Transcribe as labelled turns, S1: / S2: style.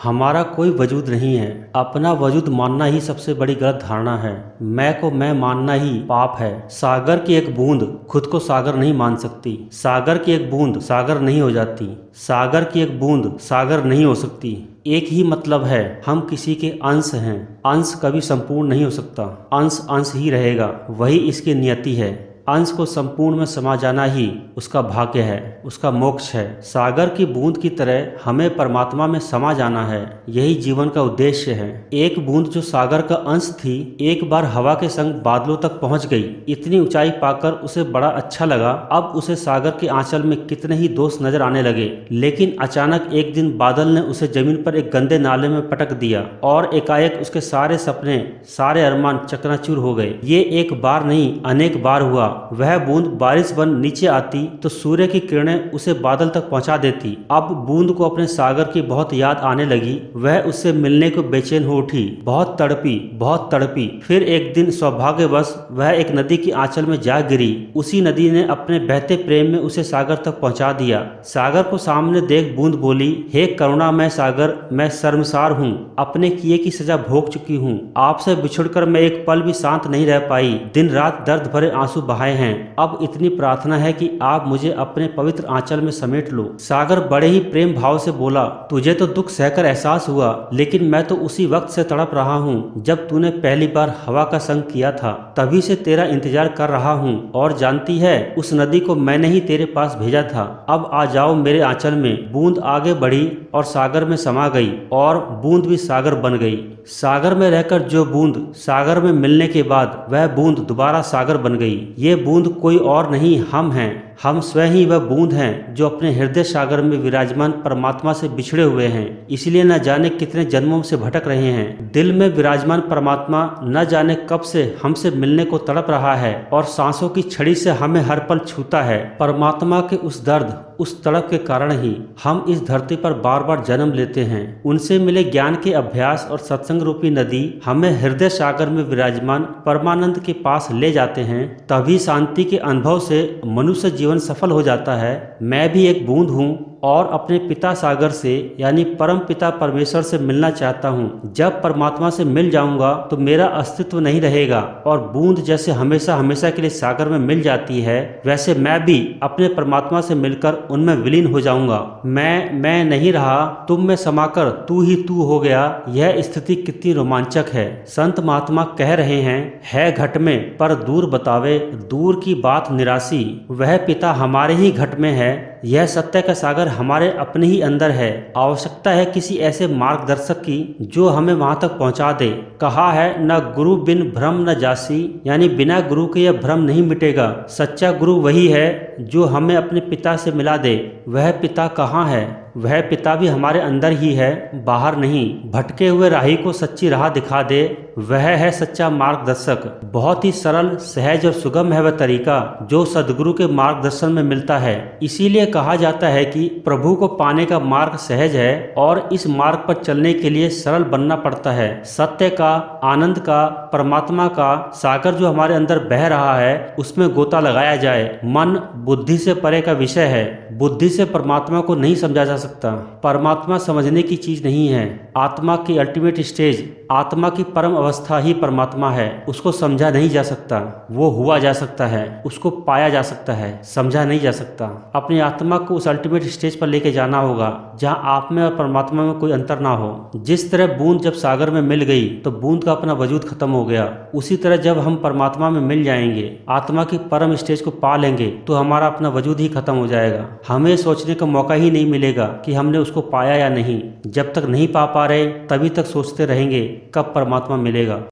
S1: हमारा कोई वजूद नहीं है। अपना वजूद मानना ही सबसे बड़ी गलत धारणा है। मैं को मैं मानना ही पाप है। सागर की एक बूंद खुद को सागर नहीं मान सकती। सागर की एक बूंद सागर नहीं हो जाती। सागर की एक बूंद सागर नहीं हो सकती। एक ही मतलब है, हम किसी के अंश हैं। अंश कभी संपूर्ण नहीं हो सकता। अंश अंश ही रहेगा, वही इसकी नियति है। अंश को संपूर्ण में समा जाना ही उसका भाग्य है, उसका मोक्ष है। सागर की बूंद की तरह हमें परमात्मा में समा जाना है, यही जीवन का उद्देश्य है। एक बूंद जो सागर का अंश थी, एक बार हवा के संग बादलों तक पहुंच गई। इतनी ऊंचाई पाकर उसे बड़ा अच्छा लगा। अब उसे सागर के आंचल में कितने ही दोष नजर आने लगे। लेकिन अचानक एक दिन बादल ने उसे जमीन पर एक गंदे नाले में पटक दिया और एकाएक उसके सारे सपने, सारे अरमान चकनाचूर हो गए। ये एक बार नहीं, अनेक बार हुआ। वह बूंद बारिश बन नीचे आती तो सूर्य की किरणें उसे बादल तक पहुंचा देती। अब बूंद को अपने सागर की बहुत याद आने लगी। वह उससे मिलने को बेचैन हो उठी। बहुत तड़पी, बहुत तड़पी। फिर एक दिन सौभाग्यवश वह एक नदी की आंचल में जा गिरी। उसी नदी ने अपने बहते प्रेम में उसे सागर तक पहुंचा दिया। सागर को सामने देख बूंद बोली, हे करुणामय सागर, मैं शर्मसार हूँ। अपने किए की सजा भोग चुकी हूँ। आपसे बिछुड़कर मैं एक पल भी शांत नहीं रह पाई। दिन रात दर्द भरे आंसू बहाए हैं। अब इतनी प्रार्थना है कि आप मुझे अपने पवित्र आंचल में समेट लो। सागर बड़े ही प्रेम भाव से बोला, तुझे तो दुख सहकर एहसास हुआ, लेकिन मैं तो उसी वक्त से तड़प रहा हूँ जब तूने पहली बार हवा का संग किया था। तभी से तेरा इंतजार कर रहा हूँ। और जानती है, उस नदी को मैंने ही तेरे पास भेजा था। अब आ जाओ मेरे आंचल में। बूंद आगे बढ़ी और सागर में समा गई और बूंद भी सागर बन गई। सागर में रहकर जो बूंद सागर में मिलने के बाद वह बूंद दोबारा सागर बन गई। ये बूंद कोई और नहीं, हम हैं। हम स्वयं ही वह बूंद हैं जो अपने हृदय सागर में विराजमान परमात्मा से बिछड़े हुए हैं। इसलिए न जाने कितने जन्मों से भटक रहे हैं। दिल में विराजमान परमात्मा न जाने कब से हमसे मिलने को तड़प रहा है और सांसों की छड़ी से हमें हर पल छूता है। परमात्मा के उस दर्द, उस तड़प के कारण ही हम इस धरती पर बार बार जन्म लेते हैं। उनसे मिले ज्ञान के अभ्यास और सत्संग रूपी नदी हमें हृदय सागर में विराजमान परमानंद के पास ले जाते हैं। तभी शांति के अनुभव से मनुष्य जीवन सफल हो जाता है। मैं भी एक बूंद हूँ और अपने पिता सागर से यानी परम पिता परमेश्वर से मिलना चाहता हूँ। जब परमात्मा से मिल जाऊंगा तो मेरा अस्तित्व नहीं रहेगा और बूंद जैसे हमेशा हमेशा के लिए सागर में मिल जाती है, वैसे मैं भी अपने परमात्मा से मिलकर उनमें विलीन हो जाऊंगा। मैं नहीं रहा, तुम में समाकर तू ही तू हो गया। यह स्थिति कितनी रोमांचक है। संत महात्मा कह रहे हैं, है घट में पर दूर बतावे, दूर की बात निराशी। वह पिता हमारे ही घट में है। यह सत्य का सागर हमारे अपने ही अंदर है। आवश्यकता है किसी ऐसे मार्गदर्शक की जो हमें वहां तक पहुंचा दे। कहा है, न गुरु बिन भ्रम न जासी, यानी बिना गुरु के यह भ्रम नहीं मिटेगा। सच्चा गुरु वही है जो हमें अपने पिता से मिला दे। वह पिता कहाँ है? वह पिता भी हमारे अंदर ही है, बाहर नहीं। भटके हुए राही को सच्ची राह दिखा दे, वह है सच्चा मार्गदर्शक। बहुत ही सरल, सहज और सुगम है वह तरीका जो सदगुरु के मार्गदर्शन में मिलता है। इसीलिए कहा जाता है कि प्रभु को पाने का मार्ग सहज है और इस मार्ग पर चलने के लिए सरल बनना पड़ता है। सत्य का, आनंद का, परमात्मा का सागर जो हमारे अंदर बह रहा है, उसमें गोता लगाया जाए। मन बुद्धि से परे का विषय है। बुद्धि से परमात्मा को नहीं समझा जा सकता। परमात्मा समझने की चीज नहीं है। आत्मा की अल्टीमेट स्टेज, आत्मा की परम अवस्था ही परमात्मा है। उसको समझा नहीं जा सकता। वो हुआ जा सकता है, उसको पाया जा सकता है, समझा नहीं जा सकता। अपनी आत्मा को उस अल्टीमेट स्टेज पर लेके जाना होगा जहां आप में और परमात्मा में कोई अंतर ना हो। जिस तरह बूंद जब सागर में मिल गई तो बूंद का अपना वजूद खत्म हो गया, उसी तरह जब हम परमात्मा में मिल जाएंगे, आत्मा की परम स्टेज को पा लेंगे, तो हमारा अपना वजूद ही खत्म हो जाएगा। हमें सोचने का मौका ही नहीं मिलेगा कि हमने उसको पाया या नहीं। जब तक नहीं पा रहे तभी तक सोचते रहेंगे कब परमात्मा मिलेगा।